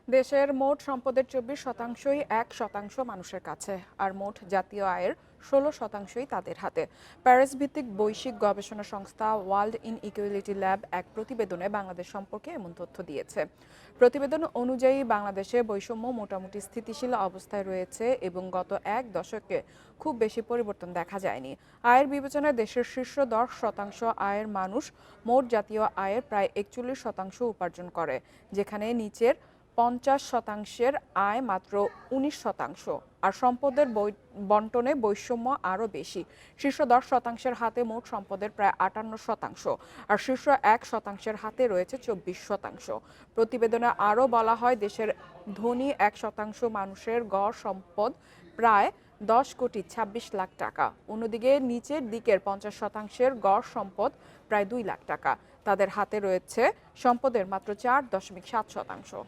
দেশের মোট সম্পদের 24%ই 1% মানুষের কাছে, আর মোট জাতীয় আয়ের 16%ই তাদের হাতে। প্যারিস ভিত্তিক বৈশ্বিক গবেষণা সংস্থা ওয়ার্ল্ড ইনইকুয়ালিটি ল্যাব এক প্রতিবেদনে বাংলাদেশ সম্পর্কে এমন তথ্য দিয়েছে। প্রতিবেদন অনুযায়ী বাংলাদেশে বৈষম্য মোটামুটি স্থিতিশীল অবস্থায় রয়েছে এবং গত এক দশকে খুব বেশি পরিবর্তন দেখা যায়নি। আয়ের বিবেচনায় দেশের শীর্ষ 10% আয়ের মানুষ মোট জাতীয় আয়ের প্রায় 41% উপার্জন করে, যেখানে নিচের 50%-এর আয় মাত্র 19%। আর সম্পদের বন্টনে বৈষম্য আরও বেশি। শীর্ষ 10%-এর হাতে মোট সম্পদের প্রায় 58%, আর শীর্ষ 1%-এর হাতে রয়েছে 24%। প্রতিবেদনে আরও বলা হয়, দেশের ধনী 1% মানুষের গড় সম্পদ প্রায় 10,26,00,000 টাকা। অন্যদিকে নিচের দিকের 50%-এর গড় সম্পদ প্রায় 2 লাখ টাকা। তাদের হাতে রয়েছে সম্পদের মাত্র 4.7%।